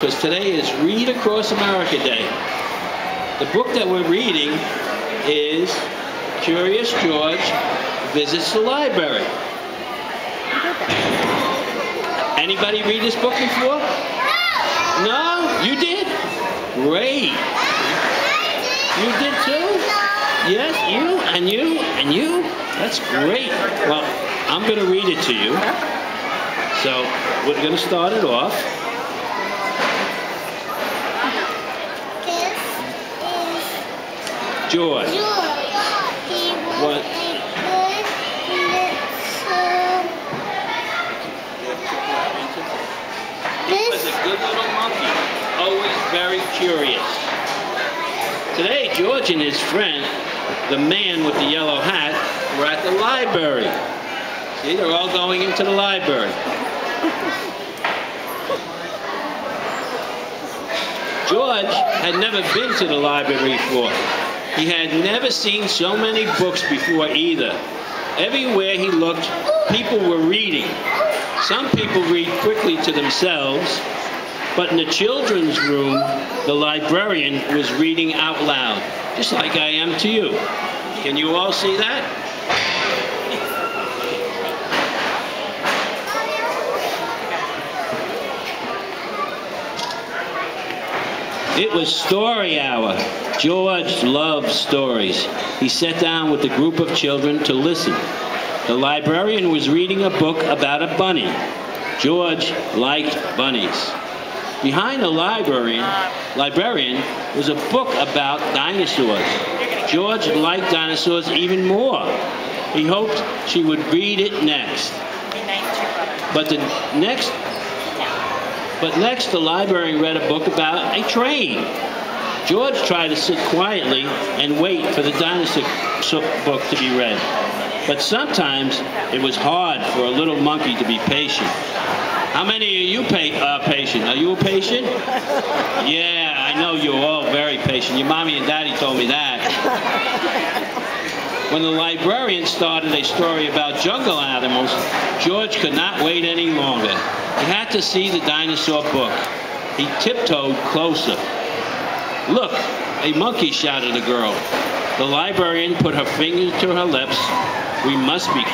Because today is Read Across America Day. The book that we're reading is Curious George Visits the Library. Anybody read this book before? No? You did? Great. You did too? Yes, you and you and you? That's great. Well, I'm going to read it to you. So we're going to start it off. George. He was a good little monkey, always very curious. Today, George and his friend, the man with the yellow hat, were at the library. See, they're all going into the library. George had never been to the library before. He had never seen so many books before either. Everywhere he looked, people were reading. Some people read quickly to themselves, but in the children's room, the librarian was reading out loud, just like I am to you. Can you all see that? It was story hour. George loved stories. He sat down with a group of children to listen. The librarian was reading a book about a bunny. George liked bunnies. Behind the librarian was a book about dinosaurs. George liked dinosaurs even more. He hoped she would read it next. But next, the librarian read a book about a train. George tried to sit quietly and wait for the dinosaur book to be read. But sometimes it was hard for a little monkey to be patient. How many of you patient? Are you patient? Yeah, I know you're all very patient. Your mommy and daddy told me that. When the librarian started a story about jungle animals, George could not wait any longer. He had to see the dinosaur book. He tiptoed closer. "Look, a monkey," shouted the girl. The librarian put her finger to her lips. "We must be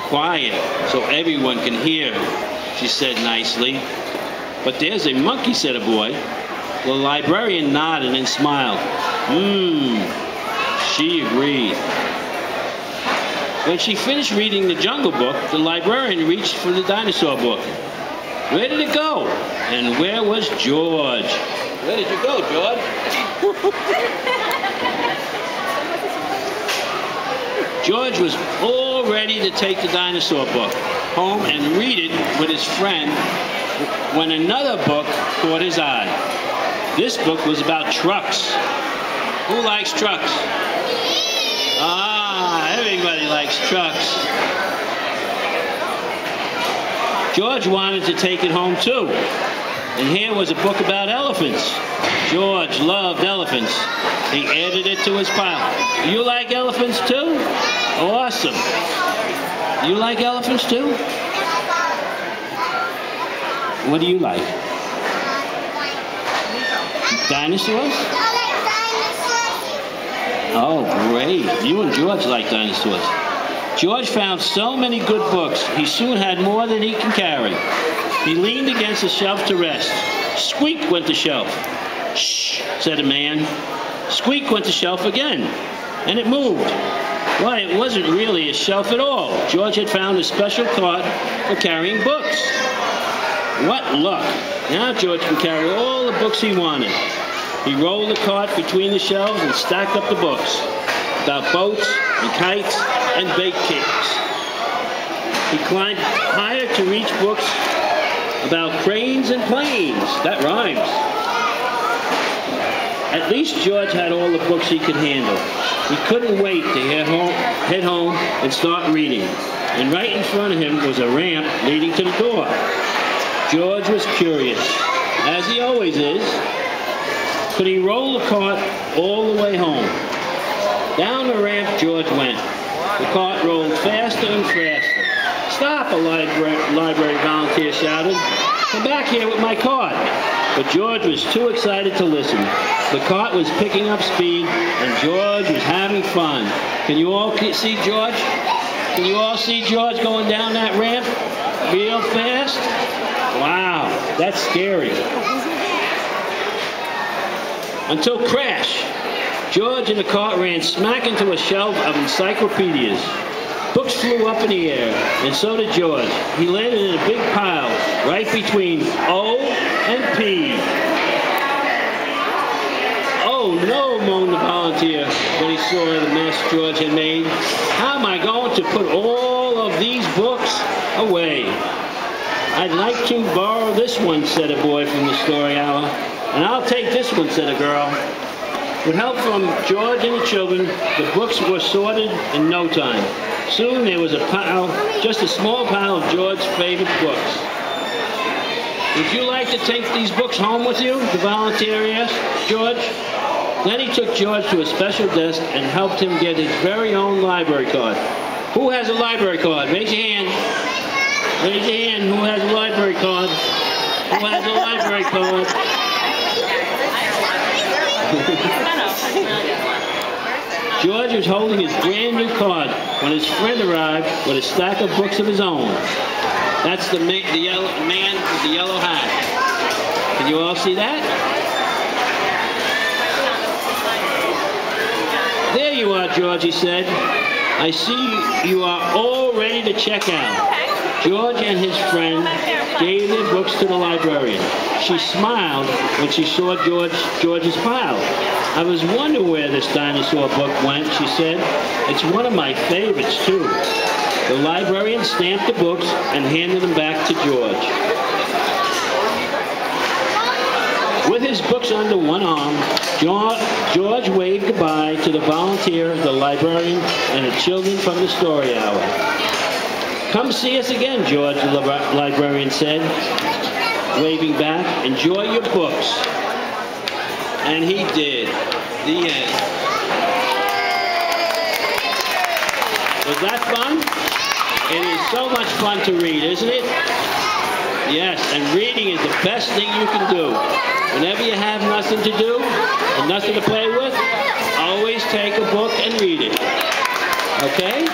quiet so everyone can hear," she said nicely. "But there's a monkey," said a boy. The librarian nodded and smiled. She agreed. When she finished reading the Jungle Book, the librarian reached for the dinosaur book. Where did it go? And where was George? Where did you go, George? George was all ready to take the dinosaur book home and read it with his friend when another book caught his eye. This book was about trucks. Who likes trucks? Everybody likes trucks. George wanted to take it home too. And here was a book about elephants. George loved elephants. He added it to his pile. You like elephants too? Awesome. You like elephants too? What do you like? Dinosaurs? Oh, great. You and George like dinosaurs. George found so many good books, he soon had more than he can carry. He leaned against the shelf to rest. Squeak went the shelf. Shh, said a man. Squeak went the shelf again, and it moved. Why, it wasn't really a shelf at all. George had found a special cart for carrying books. What luck! Now George can carry all the books he wanted. He rolled the cart between the shelves and stacked up the books about boats and kites and baked cakes. He climbed higher to reach books about cranes and planes. That rhymes. At least George had all the books he could handle. He couldn't wait to head home and start reading. And right in front of him was a ramp leading to the door. George was curious, as he always is. Could he roll the cart all the way home? Down the ramp George went. The cart rolled faster and faster. "Stop!" a library volunteer shouted. "Come back here with my cart." but George was too excited to listen. The cart was picking up speed, and George was having fun. Can you all see George? Can you all see George going down that ramp real fast? Wow, that's scary. Until crash. George and the cart ran smack into a shelf of encyclopedias. Books flew up in the air, and so did George. He landed in a big pile right between O and P. Oh no, moaned the volunteer when he saw the mess George had made. How am I going to put all of these books away? I'd like to borrow this one, said a boy from the story hour. And I'll take this one, said a girl. With help from George and the children, the books were sorted in no time. Soon there was a pile, just a small pile of George's favorite books. Would you like to take these books home with you? The volunteer asked George. Then he took George to a special desk and helped him get his very own library card. Who has a library card? Raise your hand. Raise your hand. Who has a library card? Who has a library card? George was holding his brand new card when his friend arrived with a stack of books of his own. That's the man with the yellow hat. Can you all see that? There you are, George, he said. I see you are all ready to check out. George and his friend gave their books to the librarian. She smiled when she saw George's pile. I was wondering where this dinosaur book went, she said. It's one of my favorites, too. The librarian stamped the books and handed them back to George. With his books under one arm, George waved goodbye to the volunteer, the librarian, and the children from the story hour. Come see us again, George, the librarian said, waving back. Enjoy your books. And he did. The end. Was that fun? It is so much fun to read, isn't it? Yes, and reading is the best thing you can do. Whenever you have nothing to do and nothing to play with, always take a book and read it. Okay?